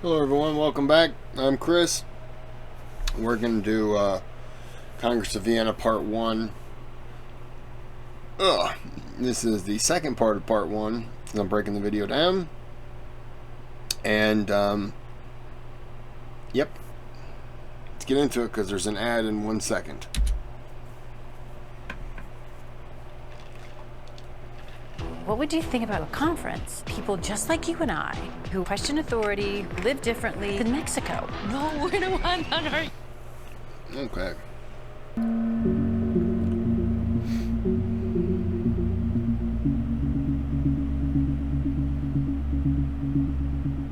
Hello everyone, welcome back. I'm Kris. We're going to do Congress of Vienna Part 1. This is the second part of Part 1, because I'm breaking the video down. And, yep. Let's get into it, because there's an ad in 1 second. What would you think about a conference? People just like you and I, who question authority, live differently in Mexico. No, we're the ones on our... Okay.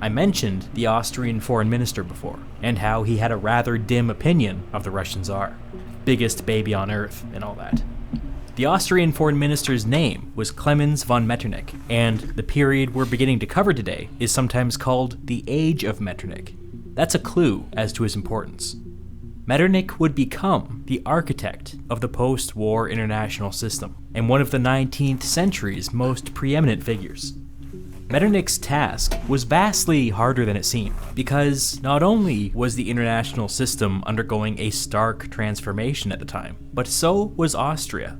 I mentioned the Austrian foreign minister before, and how he had a rather dim opinion of the Russian Tsar. Biggest baby on earth, and all that. The Austrian foreign minister's name was Clemens von Metternich, and the period we're beginning to cover today is sometimes called the Age of Metternich. That's a clue as to his importance. Metternich would become the architect of the post-war international system, and one of the 19th century's most preeminent figures. Metternich's task was vastly harder than it seemed, because not only was the international system undergoing a stark transformation at the time, but so was Austria.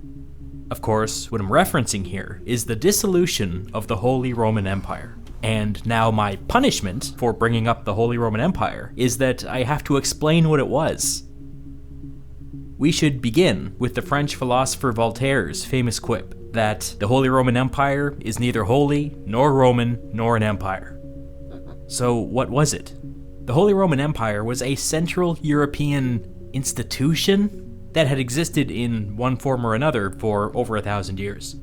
Of course, what I'm referencing here is the dissolution of the Holy Roman Empire. And now my punishment for bringing up the Holy Roman Empire is that I have to explain what it was. We should begin with the French philosopher Voltaire's famous quip that the Holy Roman Empire is neither holy, nor Roman, nor an empire. So what was it? The Holy Roman Empire was a Central European institution that had existed in one form or another for over 1,000 years.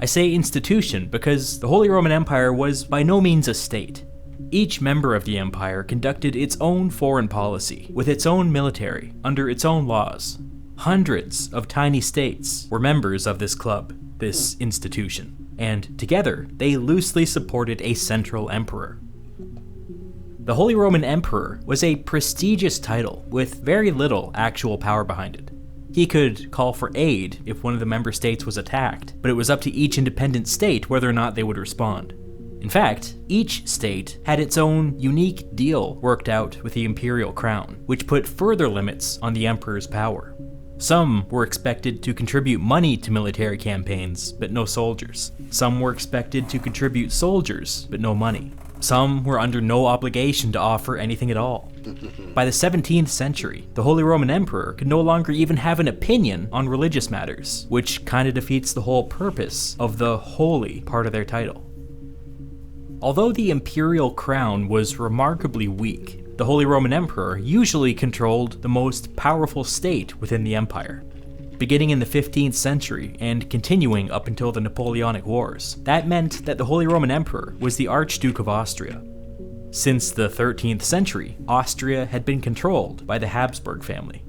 I say institution because the Holy Roman Empire was by no means a state. Each member of the empire conducted its own foreign policy, with its own military, under its own laws. Hundreds of tiny states were members of this club, this institution, and together they loosely supported a central emperor. The Holy Roman Emperor was a prestigious title with very little actual power behind it. He could call for aid if one of the member states was attacked, but it was up to each independent state whether or not they would respond. In fact, each state had its own unique deal worked out with the imperial crown, which put further limits on the emperor's power. Some were expected to contribute money to military campaigns, but no soldiers. Some were expected to contribute soldiers, but no money. Some were under no obligation to offer anything at all. By the 17th century, the Holy Roman Emperor could no longer even have an opinion on religious matters, which kinda defeats the whole purpose of the holy part of their title. Although the imperial crown was remarkably weak, the Holy Roman Emperor usually controlled the most powerful state within the empire. Beginning in the 15th century and continuing up until the Napoleonic Wars, that meant that the Holy Roman Emperor was the Archduke of Austria. Since the 13th century, Austria had been controlled by the Habsburg family.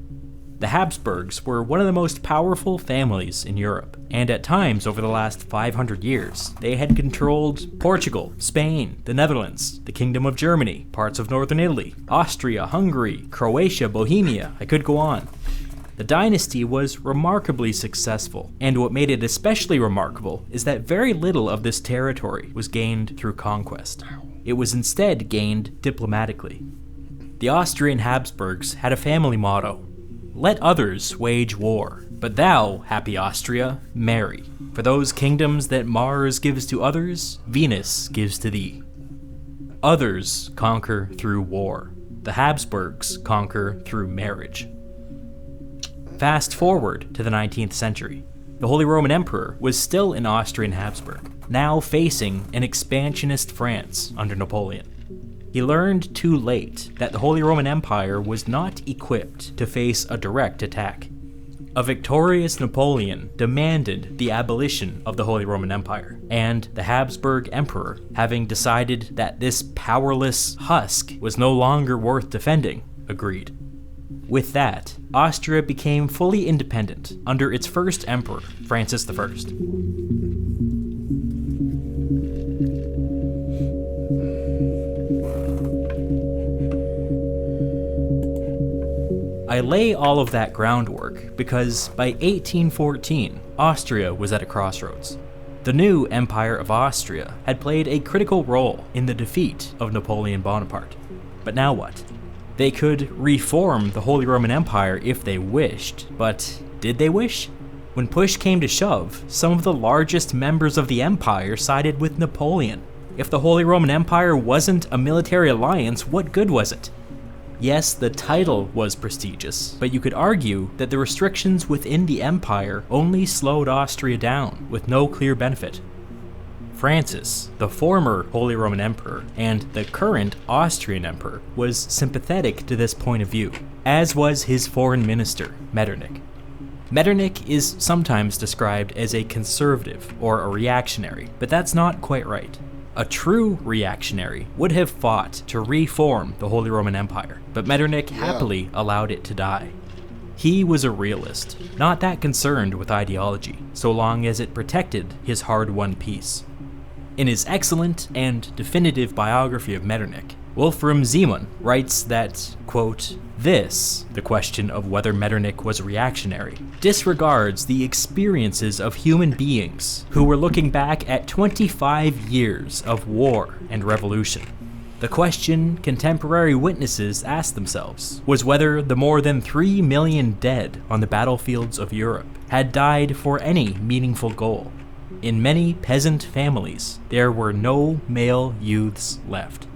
The Habsburgs were one of the most powerful families in Europe, and at times over the last 500 years, they had controlled Portugal, Spain, the Netherlands, the Kingdom of Germany, parts of northern Italy, Austria, Hungary, Croatia, Bohemia, I could go on. The dynasty was remarkably successful, and what made it especially remarkable is that very little of this territory was gained through conquest. It was instead gained diplomatically. The Austrian Habsburgs had a family motto: "Let others wage war, but thou, happy Austria, marry. For those kingdoms that Mars gives to others, Venus gives to thee." Others conquer through war. The Habsburgs conquer through marriage. Fast forward to the 19th century. The Holy Roman Emperor was still an Austrian Habsburg, now facing an expansionist France under Napoleon. He learned too late that the Holy Roman Empire was not equipped to face a direct attack. A victorious Napoleon demanded the abolition of the Holy Roman Empire, and the Habsburg Emperor, having decided that this powerless husk was no longer worth defending, agreed. With that, Austria became fully independent under its first emperor, Francis I. I lay all of that groundwork because by 1814, Austria was at a crossroads. The new Empire of Austria had played a critical role in the defeat of Napoleon Bonaparte. But now what? They could reform the Holy Roman Empire if they wished, but did they wish? When push came to shove, some of the largest members of the empire sided with Napoleon. If the Holy Roman Empire wasn't a military alliance, what good was it? Yes, the title was prestigious, but you could argue that the restrictions within the empire only slowed Austria down, with no clear benefit. Francis, the former Holy Roman Emperor and the current Austrian Emperor, was sympathetic to this point of view, as was his foreign minister, Metternich. Metternich is sometimes described as a conservative or a reactionary, but that's not quite right. A true reactionary would have fought to reform the Holy Roman Empire, but Metternich happily allowed it to die. He was a realist, not that concerned with ideology, so long as it protected his hard-won peace. In his excellent and definitive biography of Metternich, Wolfram Zeeman writes that, quote, "This, the question of whether Metternich was reactionary, disregards the experiences of human beings who were looking back at 25 years of war and revolution. The question contemporary witnesses asked themselves was whether the more than 3 million dead on the battlefields of Europe had died for any meaningful goal. In many peasant families, there were no male youths left."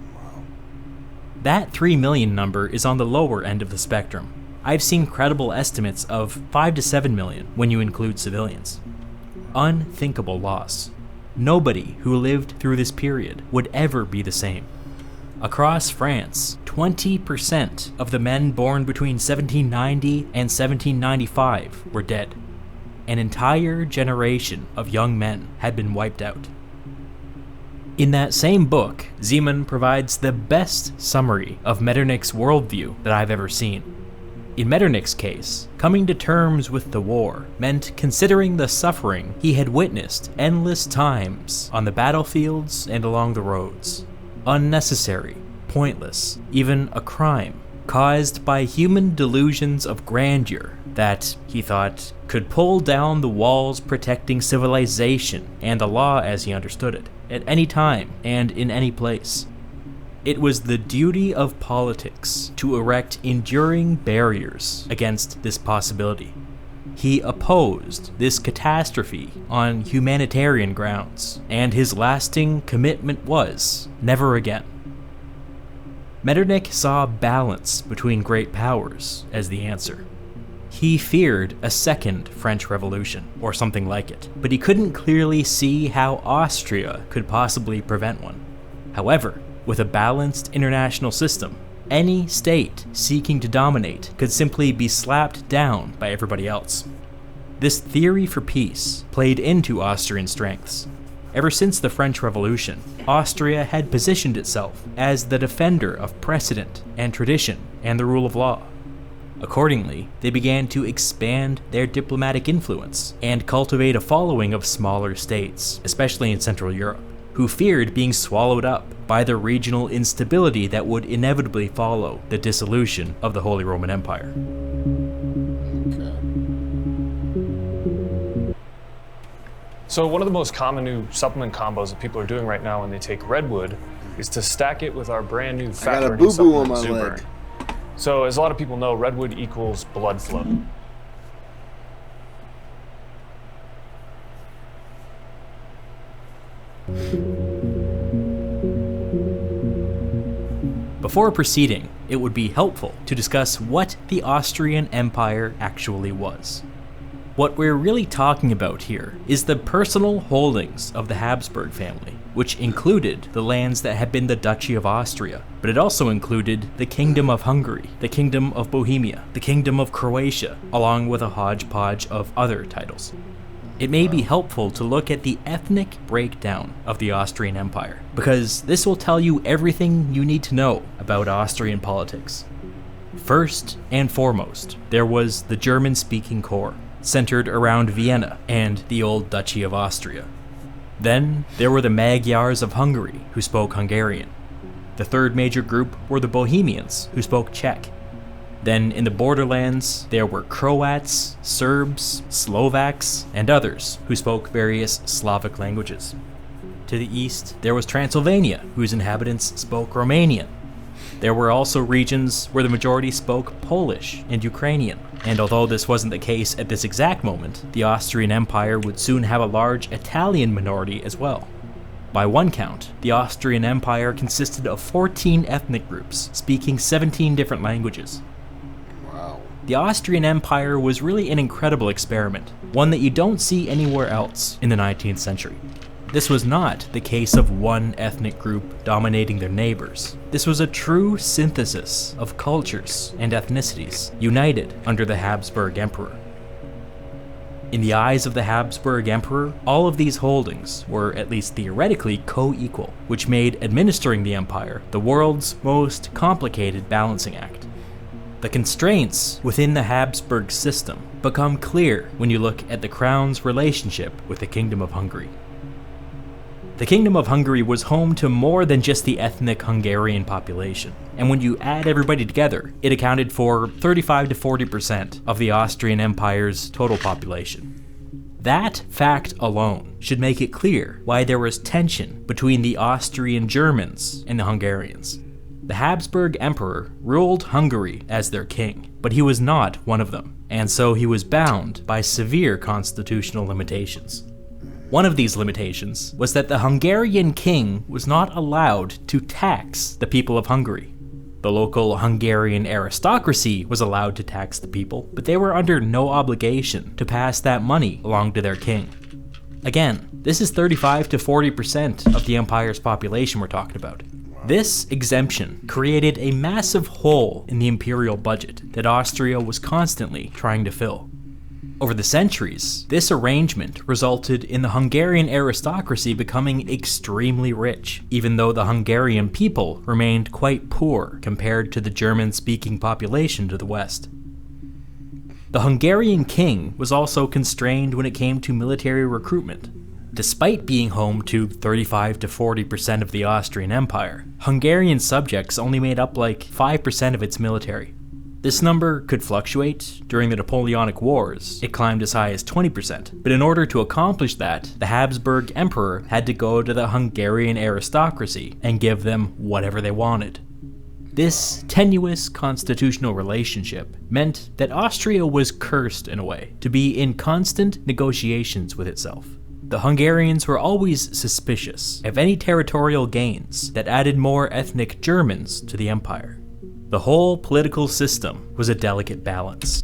That 3 million number is on the lower end of the spectrum. I've seen credible estimates of 5 to 7 million when you include civilians. Unthinkable loss. Nobody who lived through this period would ever be the same. Across France, 20% of the men born between 1790 and 1795 were dead. An entire generation of young men had been wiped out. In that same book, Zeeman provides the best summary of Metternich's worldview that I've ever seen. In Metternich's case, coming to terms with the war meant considering the suffering he had witnessed endless times on the battlefields and along the roads. Unnecessary, pointless, even a crime, caused by human delusions of grandeur that, he thought, could pull down the walls protecting civilization and the law as he understood it, at any time and in any place. It was the duty of politics to erect enduring barriers against this possibility. He opposed this catastrophe on humanitarian grounds, and his lasting commitment was never again. Metternich saw balance between great powers as the answer. He feared a second French Revolution, or something like it, but he couldn't clearly see how Austria could possibly prevent one. However, with a balanced international system, any state seeking to dominate could simply be slapped down by everybody else. This theory for peace played into Austrian strengths. Ever since the French Revolution, Austria had positioned itself as the defender of precedent and tradition and the rule of law. Accordingly, they began to expand their diplomatic influence and cultivate a following of smaller states, especially in Central Europe, who feared being swallowed up by the regional instability that would inevitably follow the dissolution of the Holy Roman Empire. So one of the most common new supplement combos that people are doing right now when they take redwood is to stack it with our brand new fat burning supplement, Zuburn. So as a lot of people know, redwood equals blood flow. Before proceeding, it would be helpful to discuss what the Austrian Empire actually was. What we're really talking about here is the personal holdings of the Habsburg family, which included the lands that had been the Duchy of Austria, but it also included the Kingdom of Hungary, the Kingdom of Bohemia, the Kingdom of Croatia, along with a hodgepodge of other titles. It may be helpful to look at the ethnic breakdown of the Austrian Empire, because this will tell you everything you need to know about Austrian politics. First and foremost, there was the German-speaking core, centered around Vienna and the old Duchy of Austria. Then there were the Magyars of Hungary, who spoke Hungarian. The third major group were the Bohemians, who spoke Czech. Then in the borderlands, there were Croats, Serbs, Slovaks, and others who spoke various Slavic languages. To the east, there was Transylvania, whose inhabitants spoke Romanian. There were also regions where the majority spoke Polish and Ukrainian. And although this wasn't the case at this exact moment, the Austrian Empire would soon have a large Italian minority as well. By one count, the Austrian Empire consisted of 14 ethnic groups, speaking 17 different languages. Wow. The Austrian Empire was really an incredible experiment, one that you don't see anywhere else in the 19th century. This was not the case of one ethnic group dominating their neighbors. This was a true synthesis of cultures and ethnicities united under the Habsburg Emperor. In the eyes of the Habsburg Emperor, all of these holdings were at least theoretically co-equal, which made administering the empire the world's most complicated balancing act. The constraints within the Habsburg system become clear when you look at the crown's relationship with the Kingdom of Hungary. The Kingdom of Hungary was home to more than just the ethnic Hungarian population, and when you add everybody together, it accounted for 35 to 40% of the Austrian Empire's total population. That fact alone should make it clear why there was tension between the Austrian Germans and the Hungarians. The Habsburg Emperor ruled Hungary as their king, but he was not one of them, and so he was bound by severe constitutional limitations. One of these limitations was that the Hungarian king was not allowed to tax the people of Hungary. The local Hungarian aristocracy was allowed to tax the people, but they were under no obligation to pass that money along to their king. Again, this is 35 to 40% of the empire's population we're talking about. This exemption created a massive hole in the imperial budget that Austria was constantly trying to fill. Over the centuries, this arrangement resulted in the Hungarian aristocracy becoming extremely rich, even though the Hungarian people remained quite poor compared to the German-speaking population to the west. The Hungarian king was also constrained when it came to military recruitment. Despite being home to 35 to 40% of the Austrian Empire, Hungarian subjects only made up like 5% of its military. This number could fluctuate. During the Napoleonic Wars, it climbed as high as 20%, but in order to accomplish that, the Habsburg Emperor had to go to the Hungarian aristocracy and give them whatever they wanted. This tenuous constitutional relationship meant that Austria was cursed in a way to be in constant negotiations with itself. The Hungarians were always suspicious of any territorial gains that added more ethnic Germans to the empire. The whole political system was a delicate balance.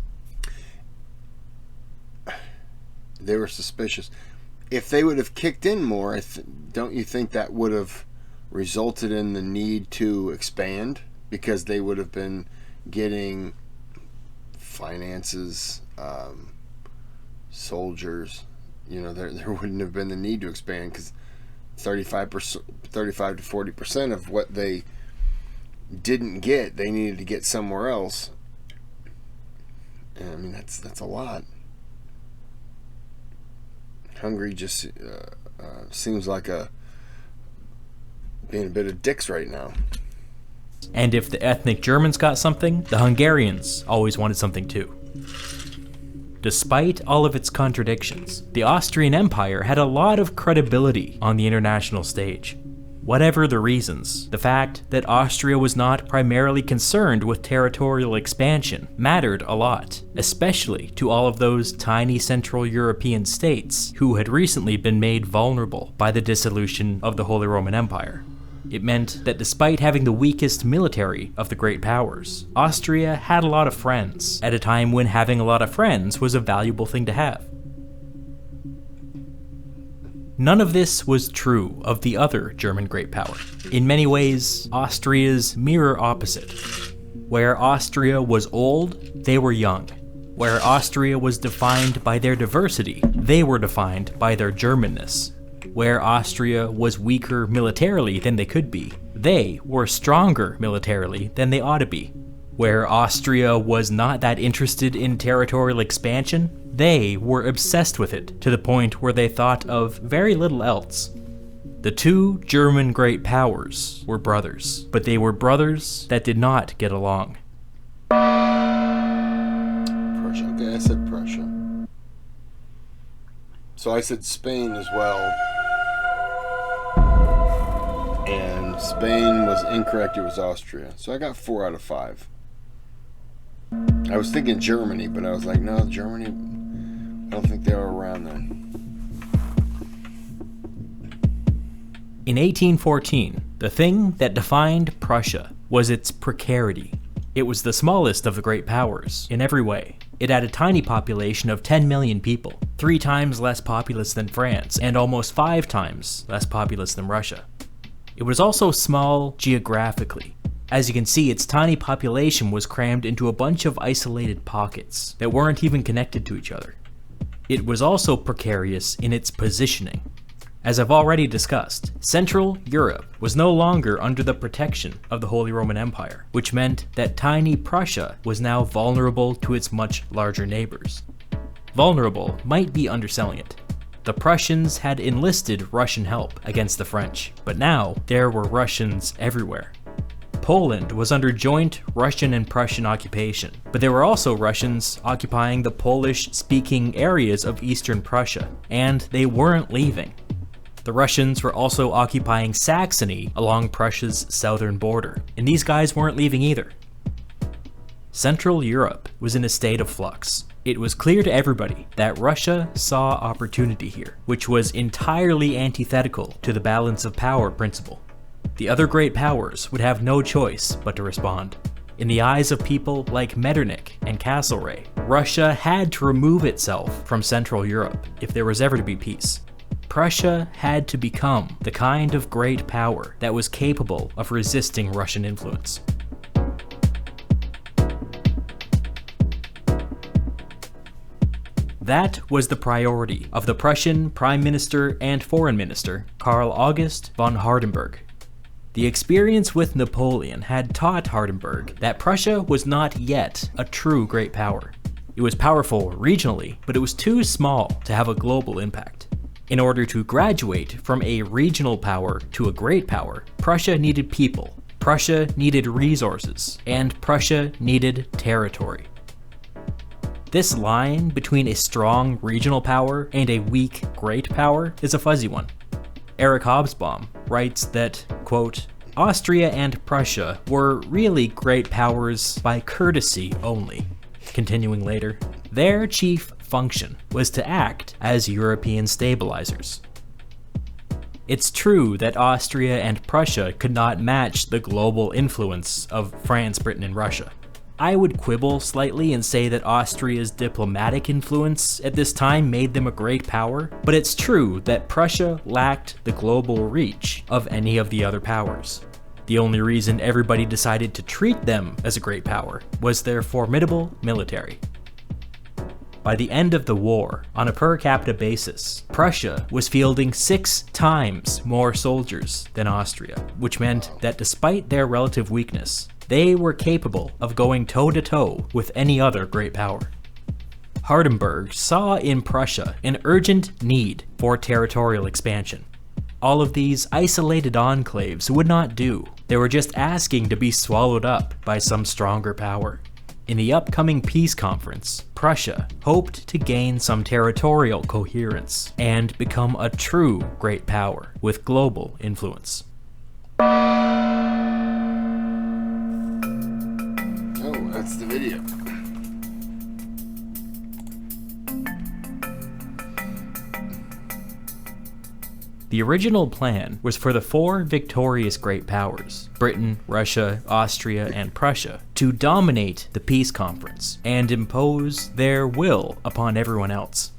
They were suspicious. If they would have kicked in more, don't you think that would have resulted in the need to expand? Because they would have been getting finances, soldiers. You know, there wouldn't have been the need to expand because 35 to 40% of what they didn't get, they needed to get somewhere else. And I mean, that's a lot. Hungary just seems like being a bit of dicks right now. And if the ethnic Germans got something, the Hungarians always wanted something too. Despite all of its contradictions, the Austrian Empire had a lot of credibility on the international stage. Whatever the reasons, the fact that Austria was not primarily concerned with territorial expansion mattered a lot, especially to all of those tiny Central European states who had recently been made vulnerable by the dissolution of the Holy Roman Empire. It meant that despite having the weakest military of the great powers, Austria had a lot of friends, at a time when having a lot of friends was a valuable thing to have. None of this was true of the other German great power. In many ways, Austria's mirror opposite. Where Austria was old, they were young. Where Austria was defined by their diversity, they were defined by their Germanness. Where Austria was weaker militarily than they could be, they were stronger militarily than they ought to be. Where Austria was not that interested in territorial expansion, they were obsessed with it to the point where they thought of very little else. The two German great powers were brothers, but they were brothers that did not get along. said Prussia. So I said Spain as well. And Spain was incorrect. It was Austria. So I got 4 out of 5. I was thinking Germany, but I was like, no, Germany, I don't think they were around then. In 1814, the thing that defined Prussia was its precarity. It was the smallest of the great powers, in every way. It had a tiny population of 10 million people, 3 times less populous than France, and almost 5 times less populous than Russia. It was also small geographically. As you can see, its tiny population was crammed into a bunch of isolated pockets that weren't even connected to each other. It was also precarious in its positioning. As I've already discussed, Central Europe was no longer under the protection of the Holy Roman Empire, which meant that tiny Prussia was now vulnerable to its much larger neighbors. Vulnerable might be underselling it. The Prussians had enlisted Russian help against the French, but now there were Russians everywhere. Poland was under joint Russian and Prussian occupation, but there were also Russians occupying the Polish-speaking areas of eastern Prussia, and they weren't leaving. The Russians were also occupying Saxony along Prussia's southern border, and these guys weren't leaving either. Central Europe was in a state of flux. It was clear to everybody that Russia saw opportunity here, which was entirely antithetical to the balance of power principle. The other great powers would have no choice but to respond. In the eyes of people like Metternich and Castlereagh, Russia had to remove itself from Central Europe if there was ever to be peace. Prussia had to become the kind of great power that was capable of resisting Russian influence. That was the priority of the Prussian Prime Minister and Foreign Minister, Karl August von Hardenberg. The experience with Napoleon had taught Hardenberg that Prussia was not yet a true great power. It was powerful regionally, but it was too small to have a global impact. In order to graduate from a regional power to a great power, Prussia needed people, Prussia needed resources, and Prussia needed territory. This line between a strong regional power and a weak great power is a fuzzy one. Eric Hobsbawm writes that, quote, Austria and Prussia were really great powers by courtesy only. Continuing later, their chief function was to act as European stabilizers. It's true that Austria and Prussia could not match the global influence of France, Britain, and Russia. I would quibble slightly and say that Austria's diplomatic influence at this time made them a great power, but it's true that Prussia lacked the global reach of any of the other powers. The only reason everybody decided to treat them as a great power was their formidable military. By the end of the war, on a per capita basis, Prussia was fielding 6 times more soldiers than Austria, which meant that despite their relative weakness, they were capable of going toe-to-toe with any other great power. Hardenberg saw in Prussia an urgent need for territorial expansion. All of these isolated enclaves would not do. They were just asking to be swallowed up by some stronger power. In the upcoming peace conference, Prussia hoped to gain some territorial coherence and become a true great power with global influence. Oh, that's the video. The original plan was for the 4 victorious great powers, Britain, Russia, Austria, and Prussia, to dominate the peace conference and impose their will upon everyone else.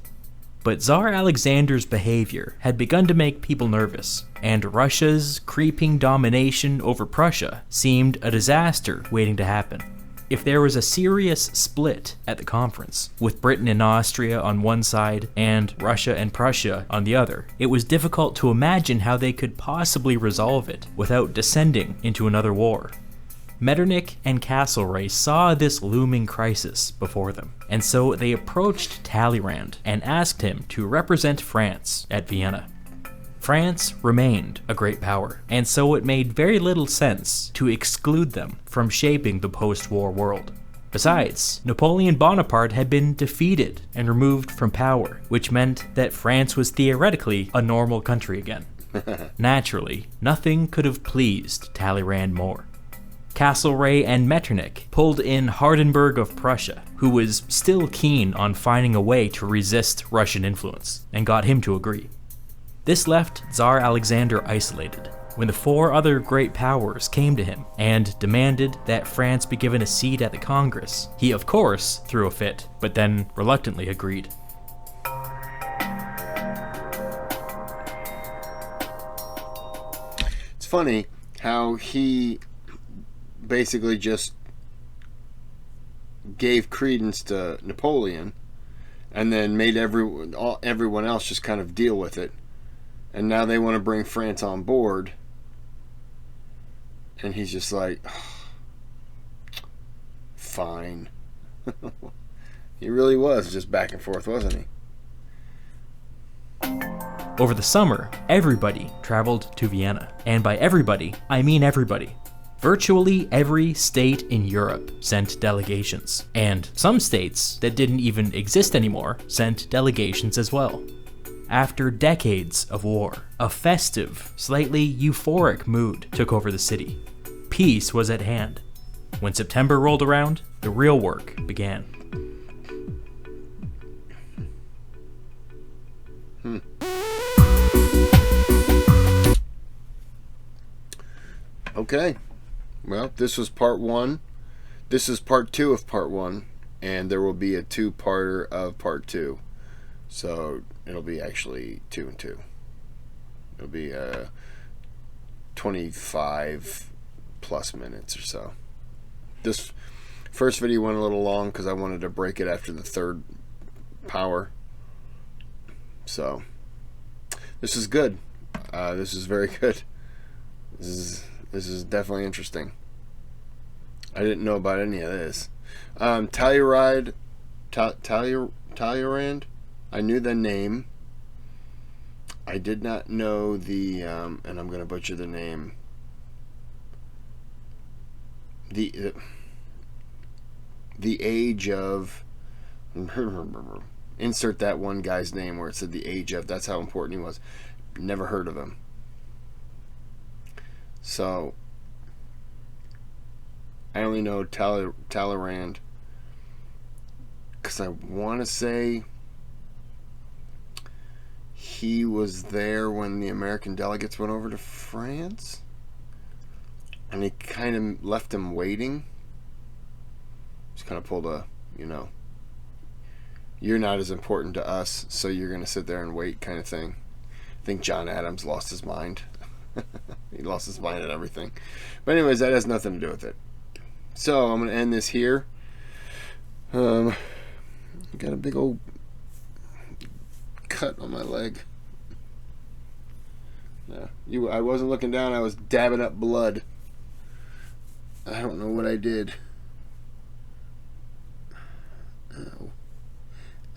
But Tsar Alexander's behavior had begun to make people nervous, and Russia's creeping domination over Prussia seemed a disaster waiting to happen. If there was a serious split at the conference, with Britain and Austria on one side and Russia and Prussia on the other, it was difficult to imagine how they could possibly resolve it without descending into another war. Metternich and Castlereagh saw this looming crisis before them, and so they approached Talleyrand and asked him to represent France at Vienna. France remained a great power, and so it made very little sense to exclude them from shaping the post-war world. Besides, Napoleon Bonaparte had been defeated and removed from power, which meant that France was theoretically a normal country again. Naturally, nothing could have pleased Talleyrand more. Castlereagh and Metternich pulled in Hardenberg of Prussia, who was still keen on finding a way to resist Russian influence, and got him to agree. This left Tsar Alexander isolated, when the 4 other great powers came to him and demanded that France be given a seat at the Congress. He, of course, threw a fit, but then reluctantly agreed. It's funny how he basically just gave credence to Napoleon and then made everyone else just kind of deal with it. And now they want to bring France on board. And he's just like, fine. He really was just back and forth, wasn't he? Over the summer, everybody traveled to Vienna. And by everybody, I mean everybody. Virtually every state in Europe sent delegations. And some states that didn't even exist anymore sent delegations as well. After decades of war, a festive, slightly euphoric mood took over the city. Peace was at hand. When September rolled around, the real work began. Okay. Well, this was part 1. This is part 2 of part 1, and there will be a 2-parter of part 2. So it'll be actually 2 and 2. It'll be 25 plus minutes or so. This first video went a little long because I wanted to break it after the 3rd power. So this is good. This is very good. This is definitely interesting. I didn't know about any of this. Talleyrand. I knew the name. I did not know the, and I'm going to butcher the name. The age of, insert that one guy's name where it said the age of. That's how important he was. Never heard of him. So, I only know Talleyrand because I want to say he was there when the American delegates went over to France, and he kind of left him waiting. Just kind of pulled a, you're not as important to us, so you're going to sit there and wait kind of thing. I think John Adams lost his mind. He lost his mind at everything. But anyways, that has nothing to do with it. So I'm going to end this here. Got a big old cut on my leg. Yeah, I wasn't looking down. I was dabbing up blood. I don't know what I did. Ow.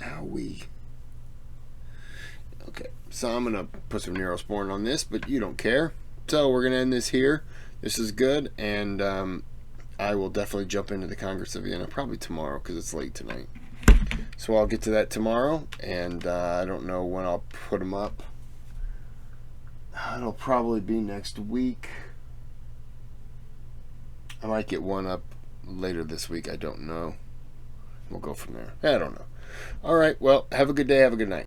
Owie. Okay, so I'm going to put some Neurosporin on this, but you don't care. So we're going to end this here. This is good, and I will definitely jump into the Congress of Vienna probably tomorrow because it's late tonight. So I'll get to that tomorrow, and I don't know when I'll put them up. It'll probably be next week. I might get one up later this week. I don't know. We'll go from there. I don't know. All right. Well, have a good day. Have a good night.